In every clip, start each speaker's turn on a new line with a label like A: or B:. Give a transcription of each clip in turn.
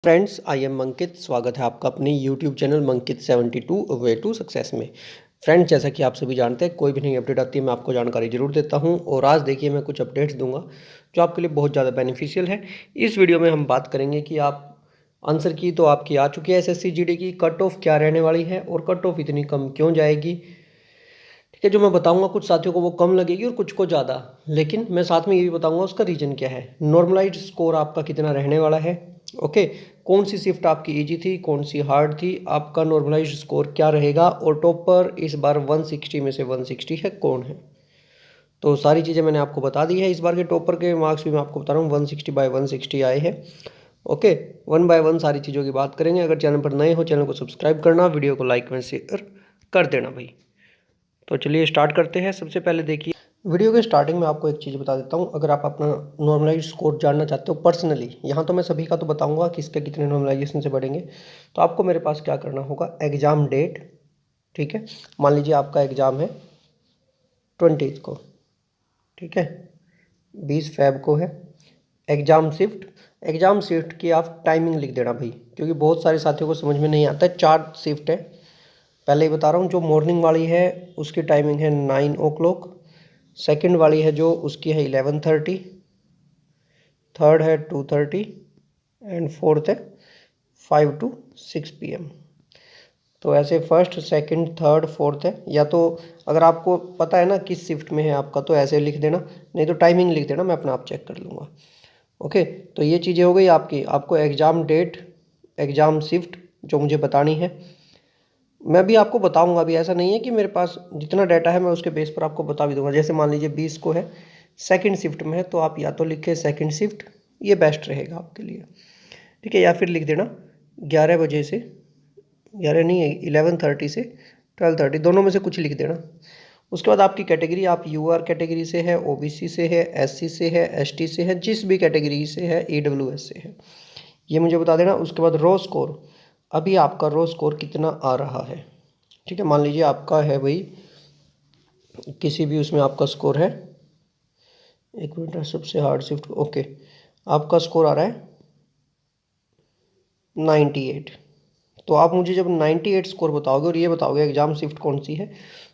A: Friends, I am अंकित। स्वागत है आपका अपने YouTube channel Mankit 72 way to success में। फ्रेंड्स, जैसा कि आप सभी जानते हैं, कोई भी नई अपडेट आती है मैं आपको जानकारी जरूर देता हूं और आज देखिए मैं कुछ अपडेट्स दूंगा जो आपके लिए बहुत ज़्यादा बेनिफिशियल है। इस वीडियो में हम बात करेंगे कि आप आंसर की तो आपकी आ चुकी है एसएससी जीडी की, कट ऑफ क्या रहने वाली है और कट ऑफ इतनी कम क्यों जाएगी। ठीक है, जो मैं बताऊंगा कुछ साथियों को वो कम लगेगी और कुछ को ज़्यादा, लेकिन मैं साथ में ये भी बताऊंगा उसका रीज़न क्या है। नॉर्मलाइज्ड स्कोर आपका कितना रहने वाला है। ओके, कौन सी शिफ्ट आपकी इजी थी, कौन सी हार्ड थी, आपका नॉर्मलाइज्ड स्कोर क्या रहेगा और टॉपर इस बार 160 में से 160 है कौन है। तो सारी चीज़ें मैंने आपको बता दी है। इस बार के टॉपर के मार्क्स भी मैं आपको बता रहा हूँ, 160/160 आए हैं। ओके, वन बाय वन सारी चीज़ों की बात करेंगे। अगर चैनल पर नए हो चैनल को सब्सक्राइब करना, वीडियो को लाइक में शेयर कर देना भाई। तो चलिए स्टार्ट करते हैं। सबसे पहले देखिए, वीडियो के स्टार्टिंग में आपको एक चीज़ बता देता हूँ। अगर आप अपना नॉर्मलाइज स्कोर जानना चाहते हो पर्सनली, यहाँ तो मैं सभी का तो बताऊँगा किसके कितने नॉर्मलाइजेशन से बढ़ेंगे, तो आपको मेरे पास क्या करना होगा, एग्ज़ाम डेट। ठीक है, मान लीजिए आपका एग्ज़ाम है 20 को, ठीक है, 20 फ़रवरी को है। एग्ज़ाम शिफ्ट की आप टाइमिंग लिख देना भाई, क्योंकि बहुत सारे साथियों को समझ में नहीं आता है। 4 शिफ्ट है, पहले ही बता रहा हूँ। जो मॉर्निंग वाली है उसकी टाइमिंग है 9 o'clock, सेकंड वाली है जो उसकी है 11:30, थर्ड है 2:30 एंड फोर्थ है 5 to 6 PM। तो ऐसे फर्स्ट सेकंड थर्ड फोर्थ है। या तो अगर आपको पता है ना किस शिफ्ट में है आपका, तो ऐसे लिख देना, नहीं तो टाइमिंग लिख देना, मैं अपना आप चेक कर लूँगा। ओके, तो ये चीज़ें हो गई आपकी। आपको एग्ज़ाम डेट, एग्ज़ाम शिफ्ट जो मुझे बतानी है, मैं भी आपको बताऊंगा। अभी ऐसा नहीं है कि मेरे पास जितना डाटा है मैं उसके बेस पर आपको बता भी दूंगा। जैसे मान लीजिए 20 को है, सेकंड शिफ्ट में है, तो आप या तो लिखें सेकंड शिफ्ट, ये बेस्ट रहेगा आपके लिए। ठीक है, या फिर लिख देना 11 बजे से, 11 नहीं है, 11:30 से 12:30, दोनों में से कुछ लिख देना। उसके बाद आपकी कैटेगरी, आप यूआर कैटेगरी से है, ओबीसी से है, एससी से है, एसटी से है, जिस भी कैटेगरी से है, ईडब्ल्यूएस से है, ये मुझे बता देना। उसके बाद रो स्कोर, अभी आपका रो स्कोर कितना आ रहा है। ठीक है, मान लीजिए आपका है भाई, किसी भी उसमें आपका स्कोर है, एक मिनट, सबसे हार्ड शिफ्ट, ओके, आपका स्कोर आ रहा है 98। तो आप मुझे जब 98 स्कोर बताओगे और ये बताओगे एग्जाम शिफ्ट कौन सी है,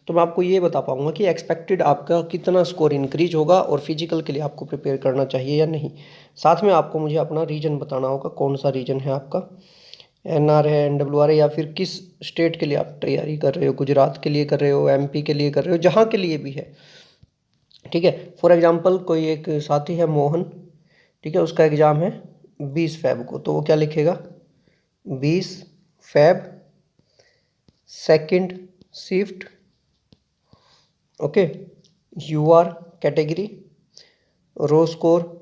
A: तो मैं आपको ये बता पाऊंगा कि एक्सपेक्टेड आपका कितना स्कोर इंक्रीज होगा और फिजिकल के लिए आपको प्रिपेयर करना चाहिए या नहीं। साथ में आपको मुझे अपना रीजन बताना होगा, कौन सा रीजन है आपका, एनआर है, एनडब्ल्यूआर है, या फिर किस स्टेट के लिए आप तैयारी कर रहे हो, गुजरात के लिए कर रहे हो, एमपी के लिए कर रहे हो, जहाँ के लिए भी है। ठीक है, फॉर एग्जांपल कोई एक साथी है मोहन, ठीक है, उसका एग्ज़ाम है 20 फ़रवरी को, तो वो क्या लिखेगा, 20 फ़रवरी second shift. Okay, UR category, raw score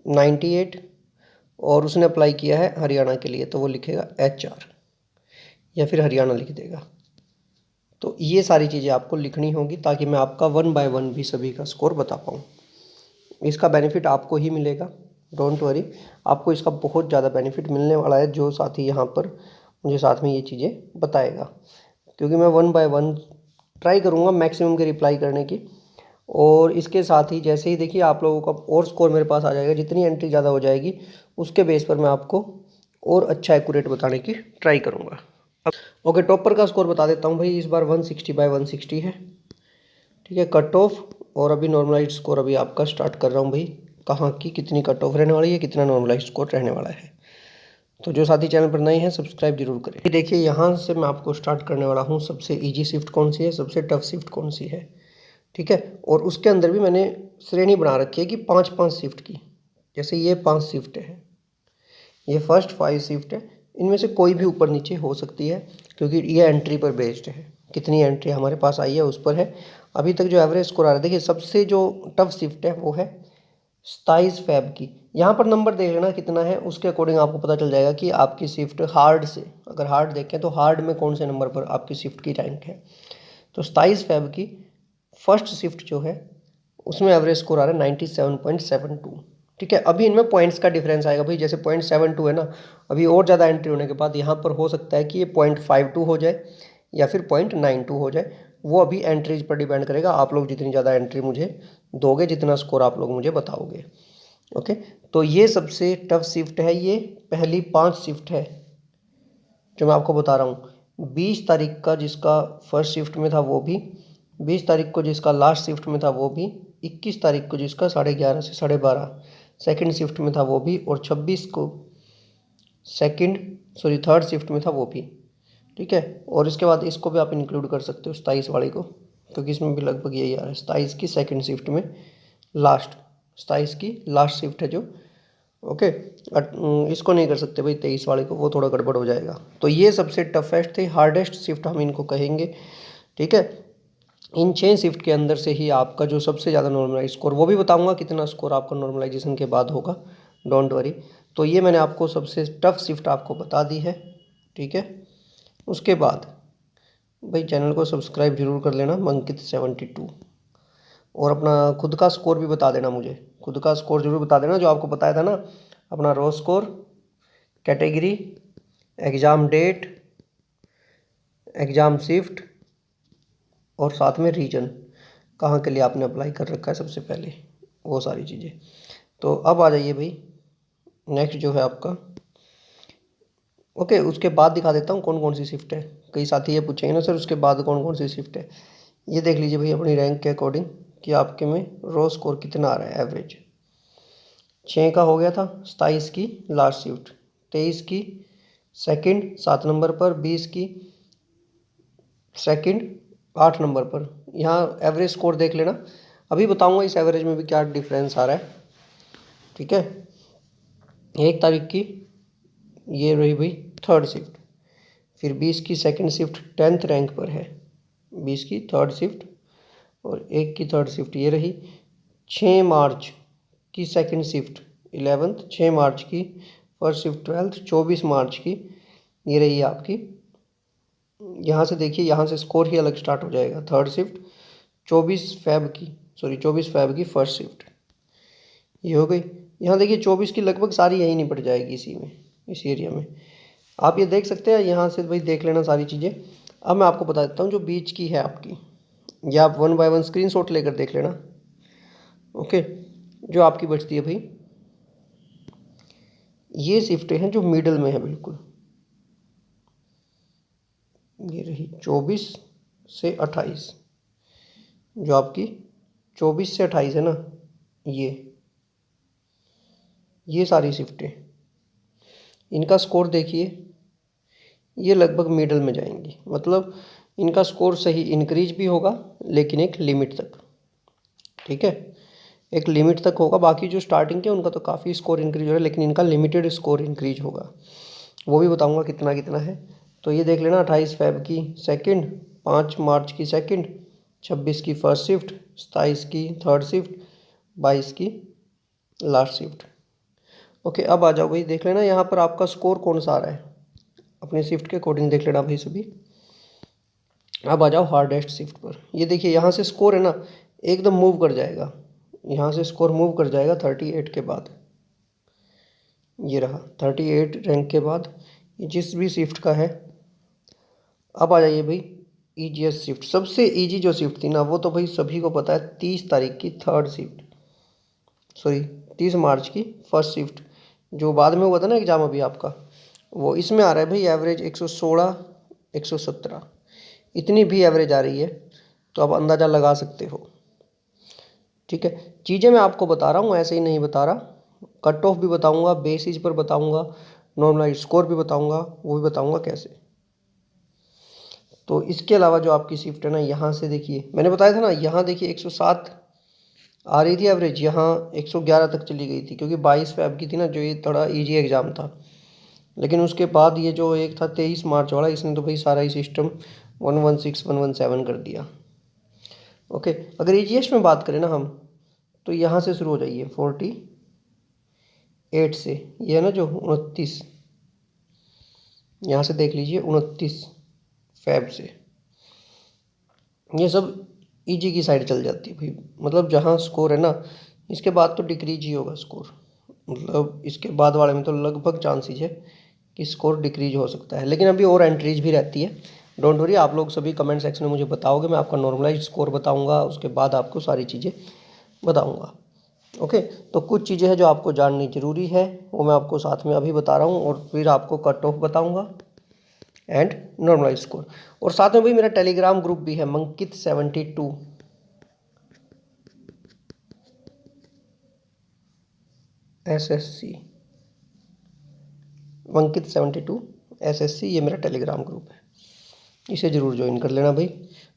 A: 98, और उसने अप्लाई किया है हरियाणा के लिए, तो वो लिखेगा HR या फिर हरियाणा लिख देगा। तो ये सारी चीज़ें आपको लिखनी होगी ताकि मैं आपका वन बाय वन भी सभी का स्कोर बता पाऊँ। इसका बेनिफिट आपको ही मिलेगा, डोंट वरी, आपको इसका बहुत ज़्यादा बेनिफिट मिलने वाला है जो साथी यहाँ पर मुझे साथ में ये चीज़ें बताएगा, क्योंकि मैं वन बाय वन ट्राई करूँगा मैक्सिमम के रिप्लाई करने की। और इसके साथ ही जैसे ही देखिए आप लोगों का और स्कोर मेरे पास आ जाएगा, जितनी एंट्री ज़्यादा हो जाएगी उसके बेस पर मैं आपको और अच्छा एक्यूरेट बताने की ट्राई करूँगा। ओके, टॉपर का स्कोर बता देता हूँ भाई, इस बार 160/160 है। ठीक है, कट ऑफ और अभी नॉर्मलाइज स्कोर अभी आपका स्टार्ट कर रहा हूँ भाई, कहाँ की कितनी कट ऑफ रहने वाली है, कितना नॉर्मलाइज स्कोर रहने वाला है। तो जो साथी चैनल पर नए हैं सब्सक्राइब जरूर करें। देखिए यहाँ से मैं आपको स्टार्ट करने वाला हूँ, सबसे इजी शिफ्ट कौन सी है, सबसे टफ शिफ्ट कौन सी है। ठीक है, और उसके अंदर भी मैंने श्रेणी बना रखी है कि 5-5 शिफ्ट की। जैसे ये 5 शिफ्ट है, ये फर्स्ट 5 शिफ्ट है, इनमें से कोई भी ऊपर नीचे हो सकती है, क्योंकि ये एंट्री पर बेस्ड है, कितनी एंट्री हमारे पास आई है उस पर है। अभी तक जो एवरेज स्कोर आ रहा है, देखिए सबसे जो टफ शिफ्ट है वो है 27 फ़रवरी की। यहाँ पर नंबर देख लेना कितना है, उसके अकॉर्डिंग आपको पता चल जाएगा कि आपकी शिफ्ट हार्ड से, अगर हार्ड देखें तो हार्ड में कौन से नंबर पर आपकी शिफ्ट की रैंक है। तो 27 फ़रवरी की फर्स्ट शिफ्ट जो है उसमें एवरेज स्कोर आ रहा है 97.72। ठीक है, अभी इनमें पॉइंट्स का डिफरेंस आएगा भाई, जैसे 0.72 है ना, अभी और ज़्यादा एंट्री होने के बाद यहाँ पर हो सकता है कि ये 0.52 हो जाए या फिर 0.92 हो जाए। वो अभी एंट्रीज पर डिपेंड करेगा, आप लोग जितनी ज़्यादा एंट्री मुझे दोगे, जितना स्कोर आप लोग मुझे बताओगे। ओके, तो ये सबसे टफ शिफ्ट है, ये पहली 5 शिफ्ट है जो मैं आपको बता रहा हूँ। 20 तारीख का जिसका फर्स्ट शिफ्ट में था वो भी, 20 तारीख को जिसका लास्ट शिफ्ट में था वो भी, 21 तारीख को जिसका 11:30 से 12:30 सेकेंड शिफ्ट में था वो भी, और 26 को थर्ड शिफ्ट में था वो भी। ठीक है, और इसके बाद इसको भी आप इंक्लूड कर सकते हो 27 वाले को, क्योंकि इसमें भी लगभग यही आ रहा है। 27 की सेकेंड शिफ्ट में लास्ट, 27 की लास्ट शिफ्ट है जो। ओके, इसको नहीं कर सकते भाई 23 वाले को, वो थोड़ा गड़बड़ हो जाएगा। तो ये सबसे टफेस्ट थे, हार्डेस्ट शिफ्ट हम इनको कहेंगे। ठीक है, इन 6 शिफ्ट के अंदर से ही आपका जो सबसे ज़्यादा नॉर्मलाइज स्कोर, वो भी बताऊंगा कितना स्कोर आपका नॉर्मलाइजेशन के बाद होगा, डोंट वरी। तो ये मैंने आपको सबसे टफ शिफ्ट आपको बता दी है। ठीक है, उसके बाद भाई चैनल को सब्सक्राइब जरूर कर लेना, मंकित 72, और अपना खुद का स्कोर भी बता देना मुझे, खुद का स्कोर जरूर बता देना जो आपको बताया था ना, अपना raw score, category, exam date, exam shift, और साथ में रीजन, कहाँ के लिए आपने अप्लाई कर रखा है सबसे पहले, वो सारी चीज़ें। तो अब आ जाइए भाई नेक्स्ट जो है आपका। ओके, उसके बाद दिखा देता हूँ कौन कौन सी शिफ्ट है। कई साथी ये पूछेंगे ना सर उसके बाद कौन कौन सी शिफ्ट है। ये देख लीजिए भाई अपनी रैंक के अकॉर्डिंग कि आपके में रो स्कोर कितना आ रहा है एवरेज। 6 का हो गया था, 27 की लास्ट शिफ्ट, 23 की सेकंड 7 नंबर पर, 20 की सेकंड 8 नंबर पर। यहाँ एवरेज स्कोर देख लेना, अभी बताऊंगा इस एवरेज में भी क्या डिफरेंस आ रहा है। ठीक है, 1 तारीख की ये रही भाई थर्ड शिफ्ट, फिर 20 की सेकंड शिफ्ट 10th रैंक पर है, 20 की थर्ड शिफ्ट, और 1 की थर्ड शिफ्ट ये रही। 6 मार्च की सेकंड शिफ्ट 11th, 6 मार्च की फर्स्ट शिफ्ट 12th, 24 मार्च की ये रही आपकी। यहाँ से देखिए, यहाँ से स्कोर ही अलग स्टार्ट हो जाएगा। थर्ड शिफ्ट 24 फैब की फर्स्ट शिफ्ट ये हो गई। यहाँ देखिए 24 की लगभग सारी यहीं निपट जाएगी इसी में, इस एरिया में। आप ये देख सकते हैं, यहाँ से भाई देख लेना सारी चीज़ें। अब मैं आपको बता देता हूँ जो बीच की है आपकी, ये आप 1 बाय 1 स्क्रीनशॉट लेकर देख लेना। ओके, जो आपकी बचती है भाई, ये शिफ्टें हैं जो मिडल में है बिल्कुल, ये रही 24 से 28, जो आपकी 24 से 28 है ना, ये सारी शिफ्टें, इनका स्कोर देखिए, ये लगभग मिडल में जाएंगी। मतलब इनका स्कोर सही इंक्रीज भी होगा लेकिन एक लिमिट तक। ठीक है, एक लिमिट तक होगा। बाकी जो स्टार्टिंग के उनका तो काफ़ी स्कोर इंक्रीज हो रहा है, लेकिन इनका लिमिटेड स्कोर इंक्रीज होगा, वो भी बताऊंगा कितना कितना है। तो ये देख लेना, 28 फेब की सेकंड, 5 मार्च की सेकंड, 26 की फर्स्ट शिफ्ट, 27 की थर्ड शिफ्ट, 22 की लास्ट शिफ्ट। ओके, अब आ जाओ भाई देख लेना यहाँ पर आपका स्कोर कौन सा आ रहा है, अपने शिफ्ट के अकॉर्डिंग देख लेना भाई सभी। अब आ जाओ हार्डेस्ट शिफ्ट पर। ये देखिए यहाँ से स्कोर है ना एकदम मूव कर जाएगा, यहाँ से स्कोर मूव कर जाएगा 38 के बाद। ये रहा 38 रैंक के बाद, जिस भी शिफ्ट का है। अब आ जाइए भाई ईजीएस्ट शिफ्ट, सबसे इजी जो शिफ्ट थी ना वो तो भाई सभी को पता है, 30 तारीख की थर्ड शिफ्ट, 30 मार्च की फर्स्ट शिफ्ट, जो बाद में हुआ था ना एग्ज़ाम अभी आपका, वो इसमें आ रहा है भाई एवरेज 116 117, इतनी भी एवरेज आ रही है, तो आप अंदाज़ा लगा सकते हो। ठीक है, चीज़ें मैं आपको बता रहा हूँ, ऐसे ही नहीं बता रहा, कट ऑफ भी बताऊँगा, बेसिस पर बताऊँगा, नॉर्मलाइज स्कोर भी बताऊँगा, वो भी बताऊँगा कैसे। तो इसके अलावा जो आपकी शिफ्ट है ना, यहाँ से देखिए मैंने बताया था ना, यहाँ देखिए 107 आ रही थी एवरेज, यहाँ 111 तक चली गई थी, क्योंकि 22 फेब की थी ना, जो ये थोड़ा इजी एग्ज़ाम था। लेकिन उसके बाद ये जो एक था 23 मार्च वाला, इसने तो भाई सारा ही सिस्टम 116 117 कर दिया। ओके, अगर ईजीएस्ट में बात करें ना हम, तो यहाँ से शुरू हो जाइए 48 से, ये है ना जो 29, यहाँ से देख लीजिए 29 फेब से, ये सब इजी की साइड चल जाती है भाई। मतलब जहाँ स्कोर है ना, इसके बाद तो डिक्रीज ही होगा स्कोर, मतलब इसके बाद वाले में तो लगभग चांसेस है कि स्कोर डिक्रीज हो सकता है, लेकिन अभी और एंट्रीज भी रहती है। डोंट वरी, आप लोग सभी कमेंट सेक्शन में मुझे बताओगे, मैं आपका नॉर्मलाइज स्कोर बताऊंगा, उसके बाद आपको सारी चीज़ें बताऊंगा। ओके, तो कुछ चीज़ें हैं जो आपको जाननी ज़रूरी है, वो मैं आपको साथ में अभी बता रहा हूँ और फिर आपको कट ऑफ बताऊँगा एंड नॉर्मलाइज स्कोर। और साथ में भाई मेरा टेलीग्राम ग्रुप भी है मंकित72 SSC, मंकित72 SSC, ये मेरा टेलीग्राम ग्रुप है, इसे ज़रूर ज्वाइन कर लेना भाई।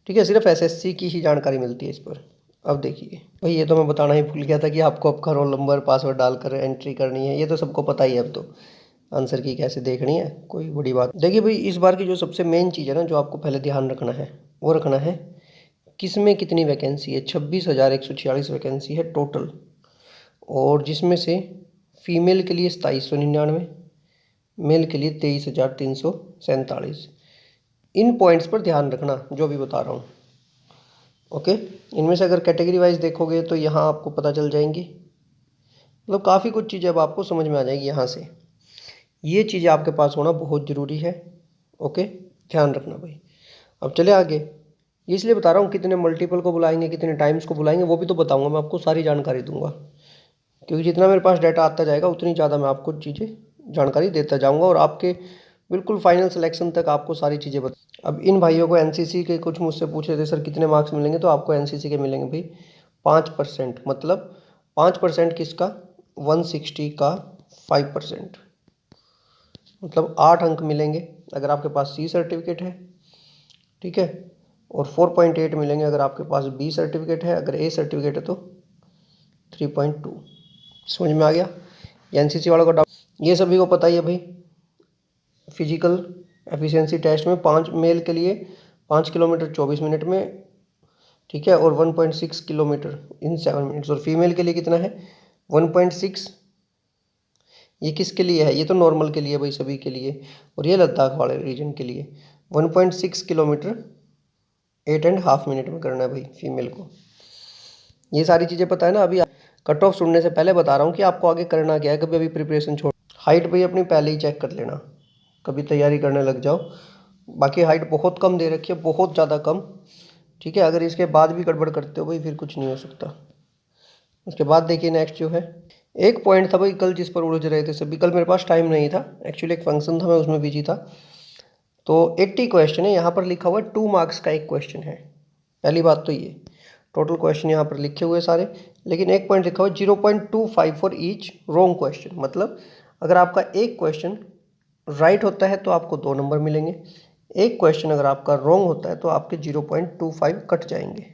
A: ठीक है, सिर्फ SSC की ही जानकारी मिलती है इस पर। अब देखिए भाई, ये तो मैं बताना ही भूल गया था कि आपको आपका रोल नंबर पासवर्ड डालकर एंट्री करनी है, ये तो सबको पता ही है। अब तो आंसर की कैसे देखनी है, कोई बड़ी बात। देखिए भाई, इस बार की जो सबसे मेन चीज़ है ना, जो आपको पहले ध्यान रखना है, वो रखना है किस में कितनी वैकेंसी है। 26,146 वैकेंसी है टोटल, और जिसमें से फीमेल के लिए 2799, मेल के लिए 23,347। इन पॉइंट्स पर ध्यान रखना जो भी बता रहा हूँ। ओके, इनमें से अगर कैटेगरी वाइज देखोगे तो यहाँ आपको पता चल जाएंगी, मतलब काफ़ी कुछ चीज़ें अब आपको समझ में आ जाएगी यहाँ से। ये चीज़ें आपके पास होना बहुत ज़रूरी है। ओके, ध्यान रखना भाई। अब चले आगे, ये इसलिए बता रहा हूँ कितने मल्टीपल को बुलाएंगे, कितने टाइम्स को बुलाएंगे, वो भी तो बताऊँगा, मैं आपको सारी जानकारी दूंगा, क्योंकि जितना मेरे पास डाटा आता जाएगा उतनी ज़्यादा मैं आपको चीज़ें जानकारी देता जाऊँगा, और आपके बिल्कुल फाइनल सिलेक्शन तक आपको सारी चीज़ें बता। अब इन भाइयों को एनसीसी के कुछ मुझसे पूछ रहे थे सर कितने मार्क्स मिलेंगे, तो आपको एनसीसी के मिलेंगे भाई 5%, मतलब 5% किसका, 160 का 5%, मतलब 8 अंक मिलेंगे अगर आपके पास सी सर्टिफिकेट है। ठीक है, और 4.8 मिलेंगे अगर आपके पास बी सर्टिफिकेट है, अगर ए सर्टिफिकेट है तो 3.2। समझ में आ गया। एनसीसी वालों का डाउट, ये सभी को पता ही है भाई। फिजिकल एफिशिएंसी टेस्ट में 5 मेल के लिए 5 किलोमीटर 24 मिनट में, ठीक है, और 1.6 किलोमीटर इन 7 मिनट्स, और फीमेल के लिए कितना है 1.6। ये किसके लिए है, ये तो नॉर्मल के लिए भाई, सभी के लिए, और ये लद्दाख वाले रीजन के लिए 1.6 किलोमीटर 8.5 मिनट में करना है भाई फीमेल को। ये सारी चीज़ें पता है ना। अभी कट ऑफ सुनने से पहले बता रहा हूँ कि आपको आगे करना क्या है, कभी अभी प्रिपरेशन छोड़। हाइट भाई अपनी पहले ही चेक कर लेना, कभी तैयारी करने लग जाओ। बाकी हाइट बहुत कम दे रखी है, बहुत ज़्यादा कम। ठीक है, अगर इसके बाद भी गड़बड़ करते हो भाई फिर कुछ नहीं हो सकता। उसके बाद देखिए नेक्स्ट जो है, एक पॉइंट था भाई कल जिस पर उलझ रहे थे सभी। कल मेरे पास टाइम नहीं था, एक्चुअली एक फंक्शन था, मैं उसमें बिजी था। तो 80 क्वेश्चन है, यहाँ पर लिखा हुआ है 2 मार्क्स का एक क्वेश्चन है। पहली बात तो ये, टोटल क्वेश्चन यहाँ पर लिखे हुए सारे, लेकिन एक पॉइंट लिखा हुआ है 0.25 फॉर ईच रॉन्ग क्वेश्चन। मतलब अगर आपका एक क्वेश्चन राइट होता है तो आपको 2 नंबर मिलेंगे, एक क्वेश्चन अगर आपका रॉन्ग होता है तो आपके 0.25 कट जाएंगे।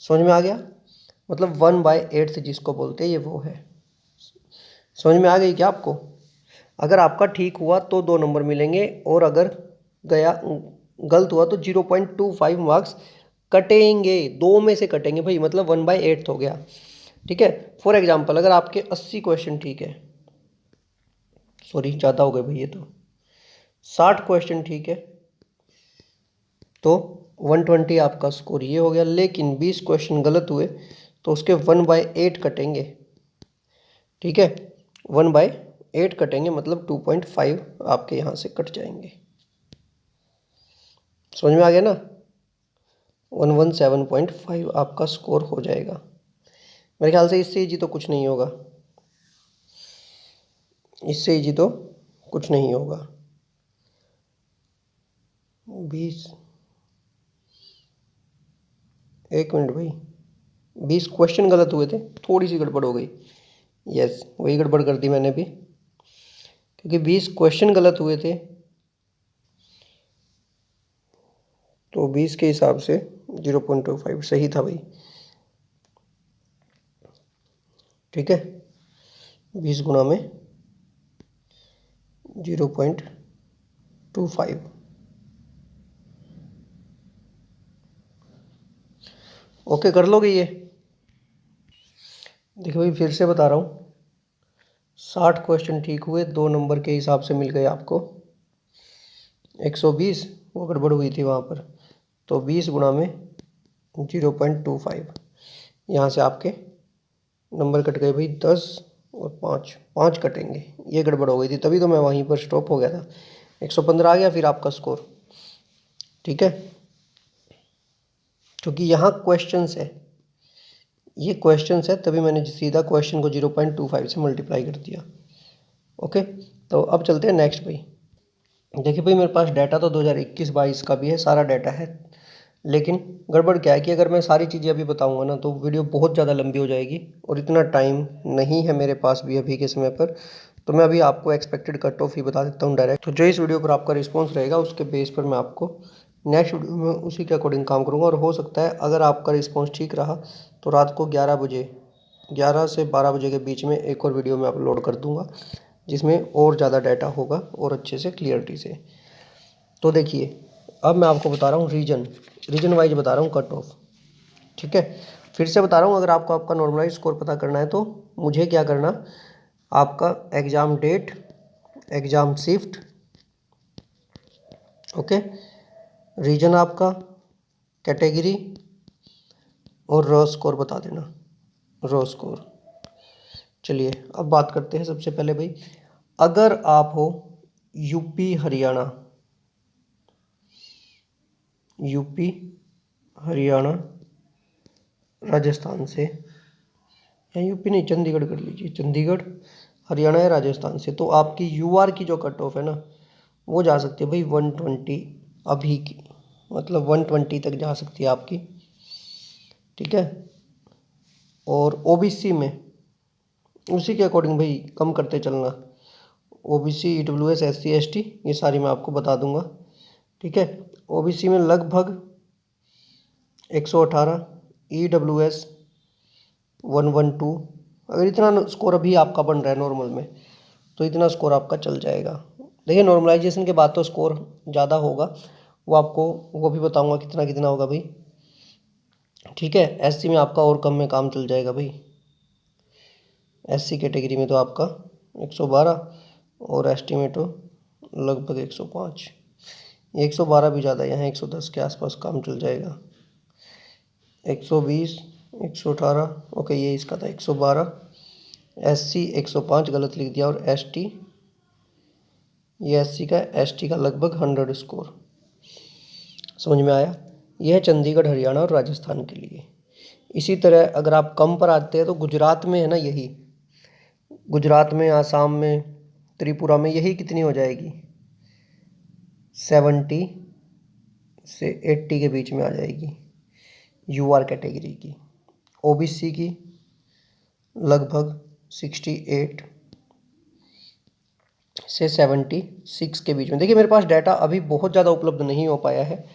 A: समझ में आ गया, मतलब 1/8 जिसको बोलते हैं ये वो है। समझ में आ गई क्या आपको। अगर आपका ठीक हुआ तो 2 नंबर मिलेंगे, और अगर गया गलत हुआ तो 0.25 मार्क्स कटेंगे, 2 में से कटेंगे भाई, मतलब 1/8 हो गया। ठीक है, फॉर एग्जाम्पल अगर आपके 80 क्वेश्चन ठीक है, सॉरी ज़्यादा हो गए भाई, ये तो 60 क्वेश्चन ठीक है, तो 120 आपका स्कोर ये हो गया। लेकिन 20 क्वेश्चन गलत हुए तो उसके 1/8 कटेंगे। ठीक है, 1/8 कटेंगे, मतलब 2.5 आपके यहाँ से कट जाएंगे। समझ में आ गया ना, 117.5 आपका स्कोर हो जाएगा। मेरे ख्याल से इससे इजी तो कुछ नहीं होगा, इससे इजी तो कुछ नहीं होगा। 20, एक मिनट भाई, 20 क्वेश्चन गलत हुए थे, थोड़ी सी गड़बड़ हो गई। यस, वही गड़बड़ कर दी मैंने भी, क्योंकि 20 क्वेश्चन गलत हुए थे, तो 20 के हिसाब से 0.25 सही था भाई। ठीक है, 20 गुना में 0.25। ओके, कर लोगे ये। देखो भाई फिर से बता रहा हूँ, 60 क्वेश्चन ठीक हुए, 2 नंबर के हिसाब से मिल गए आपको 120, वो गड़बड़ हुई थी वहाँ पर, तो 20 गुना में 0.25, यहाँ से आपके नंबर कट गए भाई 10 और 5 कटेंगे, ये गड़बड़ हो गई थी, तभी तो मैं वहीं पर स्टॉप हो गया था। 115 आ गया फिर आपका स्कोर। ठीक है, क्योंकि यहाँ क्वेश्चंस है, ये क्वेश्चन है, तभी मैंने सीधा क्वेश्चन को 0.25 से मल्टीप्लाई कर दिया। ओके, तो अब चलते हैं नेक्स्ट भाई। देखिए भाई, मेरे पास डाटा तो 2021-22 का भी है, सारा डाटा है, लेकिन गड़बड़ क्या है कि अगर मैं सारी चीज़ें अभी बताऊंगा ना तो वीडियो बहुत ज़्यादा लंबी हो जाएगी और इतना टाइम नहीं है मेरे पास भी अभी के समय पर। तो मैं अभी आपको एक्सपेक्टेड कट ऑफ ही बता देता हूँ डायरेक्ट। तो जो इस वीडियो पर आपका रिस्पॉन्स रहेगा उसके बेस पर मैं आपको नेक्स्ट वीडियो में उसी के अकॉर्डिंग काम करूँगा। और हो सकता है अगर आपका रिस्पॉन्स ठीक रहा तो रात को 11 बजे, 11 से 12 बजे के बीच में एक और वीडियो मैं अपलोड कर दूँगा, जिसमें और ज़्यादा डाटा होगा और अच्छे से क्लियरिटी से। तो देखिए, अब मैं आपको बता रहा हूँ रीजन वाइज बता रहा हूँ कट ऑफ। ठीक है, फिर से बता रहा हूँ, अगर आपको आपका नॉर्मलाइज स्कोर पता करना है तो मुझे क्या करना, आपका exam date, exam shift, okay, reason आपका, कैटेगरी और रॉ स्कोर बता देना, रॉ स्कोर। चलिए अब बात करते हैं सबसे पहले भाई, अगर आप हो यूपी हरियाणा, यूपी हरियाणा राजस्थान से, या यूपी नहीं, चंडीगढ़ कर लीजिए, चंडीगढ़ हरियाणा या राजस्थान से, तो आपकी यूआर की जो कट ऑफ है ना वो जा सकती है भाई 120 अभी की, मतलब 120 तक जा सकती है आपकी। ठीक है, और ओबीसी में उसी के अकॉर्डिंग भाई कम करते चलना, ओबीसी, ईडब्ल्यूएस, एससी, एसटी, ये सारी मैं आपको बता दूंगा। ठीक है, ओबीसी में लगभग 118, ईडब्ल्यूएस 112। अगर इतना स्कोर अभी आपका बन रहा है नॉर्मल में तो इतना स्कोर आपका चल जाएगा। देखिए नॉर्मलाइजेशन के बाद तो स्कोर ज़्यादा होगा, वो आपको वो भी बताऊंगा कितना कितना होगा भाई। ठीक है, एससी में आपका और कम में काम चल जाएगा भाई, एससी कैटेगरी में तो आपका 112 और एसटी में तो लगभग 105, 112 भी ज़्यादा, यहाँ 110 के आसपास काम चल जाएगा, 120, 118, ओके ये इसका था 112, एससी 105 गलत लिख दिया, और एसटी, ये एससी का, एसटी का लगभग 100 स्कोर। समझ में आया? यह है चंडीगढ़ हरियाणा और राजस्थान के लिए। इसी तरह अगर आप कम पर आते हैं तो गुजरात में है ना, यही गुजरात में, आसाम में, त्रिपुरा में यही कितनी हो जाएगी, 70 से 80 के बीच में आ जाएगी यूआर कैटेगरी की। ओबीसी की लगभग 68 से 76 के बीच में। देखिए मेरे पास डाटा अभी बहुत ज़्यादा उपलब्ध नहीं हो पाया है,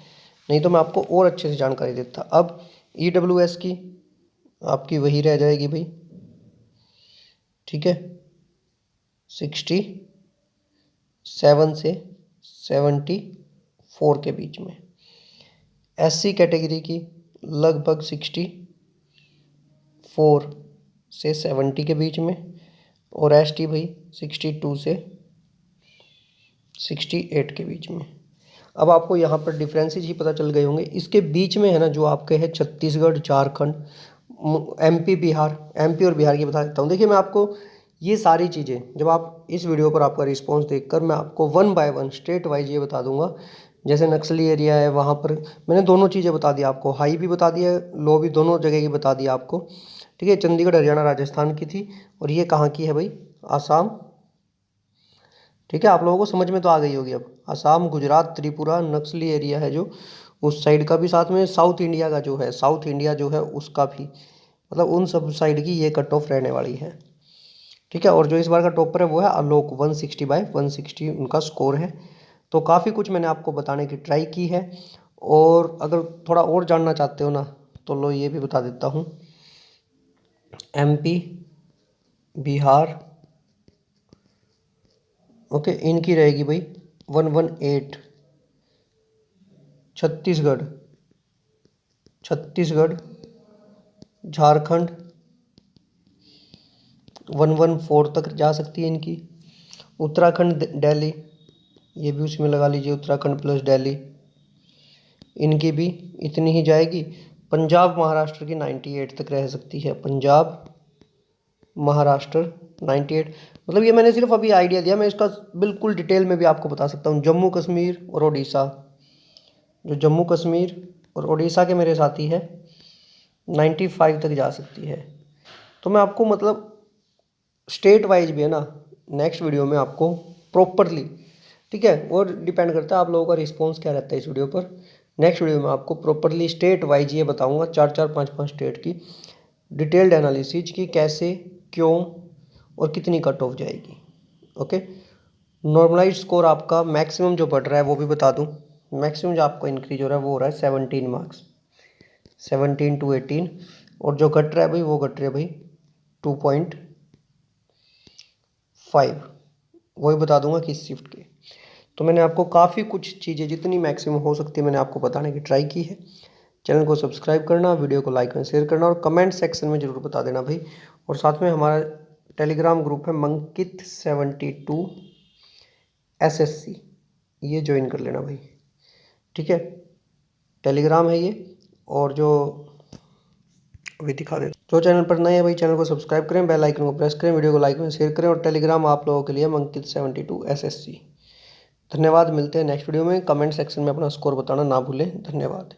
A: नहीं तो मैं आपको और अच्छे से जानकारी देता। अब ईडब्ल्यूएस की आपकी वही रह जाएगी भाई, ठीक है, 67 से 74 के बीच में। एससी कैटेगरी की लगभग 64 से 70 के बीच में, और एसटी भाई 62 से 68 के बीच में। अब आपको यहाँ पर डिफरेंसेस ही पता चल गए होंगे। इसके बीच में है ना जो आपके है छत्तीसगढ़, झारखंड, एमपी, बिहार, एमपी और बिहार की बता देता हूँ। देखिए मैं आपको ये सारी चीज़ें, जब आप इस वीडियो पर आपका रिस्पांस देखकर मैं आपको one by one state wise ये बता दूंगा। जैसे नक्सली एरिया है वहाँ पर मैंने दोनों चीज़ें बता दी आपको, हाई भी बता दिया, लो भी, दोनों जगह की बता दिया आपको। ठीक है, चंडीगढ़ हरियाणा राजस्थान की थी, और ये कहाँ की है भाई, आसाम। ठीक है, आप लोगों को समझ में तो आ गई होगी अब। आसाम, गुजरात, त्रिपुरा, नक्सली एरिया है जो उस साइड का भी, साथ में साउथ इंडिया का जो है, साउथ इंडिया जो है उसका भी, मतलब उन सब साइड की ये कट ऑफ रहने वाली है। ठीक है, और जो इस बार का टॉपर है वो है आलोक, 160/160 उनका स्कोर है। तो काफ़ी कुछ मैंने आपको बताने की ट्राई की है, और अगर थोड़ा और जानना चाहते हो ना तो लो ये भी बता देता हूँ। एमपी, बिहार, ओके, इनकी रहेगी भाई 118। छत्तीसगढ़, झारखंड 114 तक जा सकती है इनकी। उत्तराखंड, दिल्ली, ये भी उसमें लगा लीजिए, उत्तराखंड प्लस दिल्ली, इनकी भी इतनी ही जाएगी। पंजाब महाराष्ट्र की 98 तक रह सकती है, पंजाब महाराष्ट्र 98। मतलब ये मैंने सिर्फ अभी आइडिया दिया, मैं इसका बिल्कुल डिटेल में भी आपको बता सकता हूँ। जम्मू कश्मीर और उड़ीसा, जो जम्मू कश्मीर और उड़ीसा के मेरे साथी है 95 तक जा सकती है। तो मैं आपको मतलब स्टेट वाइज भी है ना नेक्स्ट वीडियो में आपको प्रॉपरली, ठीक है, और डिपेंड करता है आप लोगों का रिस्पॉन्स क्या रहता है इस वीडियो पर। नेक्स्ट वीडियो में आपको प्रॉपरली स्टेट वाइज ये बताऊंगा, 4-4 5-5 स्टेट की डिटेल्ड एनालिसिस की कैसे, क्यों और कितनी कट ऑफ जाएगी। ओके, नॉर्मलाइज स्कोर आपका मैक्सिमम जो बढ़ रहा है वो भी बता दूं। मैक्सिमम जो आपका इंक्रीज हो रहा है वो हो रहा है 17 मार्क्स, 17 to 18, और जो घट रहा है भाई वो घट रहा है भाई 2.5, वही बता दूंगा किस शिफ्ट के। तो मैंने आपको काफ़ी कुछ चीज़ें जितनी मैक्सिमम हो सकती है मैंने आपको बताने की ट्राई की है। चैनल को सब्सक्राइब करना, वीडियो को लाइक एंड शेयर करना और कमेंट सेक्शन में ज़रूर बता देना भाई। और साथ में हमारा टेलीग्राम ग्रुप है मंकित 72 SSC, ये ज्वाइन कर लेना भाई, ठीक है। टेलीग्राम है ये, और जो अभी दिखा दे, जो चैनल पर नए हैं भाई चैनल को सब्सक्राइब करें, बेल आइकन को प्रेस करें, वीडियो को लाइक एंड शेयर करें, और टेलीग्राम आप लोगों के लिए मंकित 72 SSC। धन्यवाद, मिलते हैं नेक्स्ट वीडियो में। कमेंट सेक्शन में अपना स्कोर बताना ना भूलें। धन्यवाद।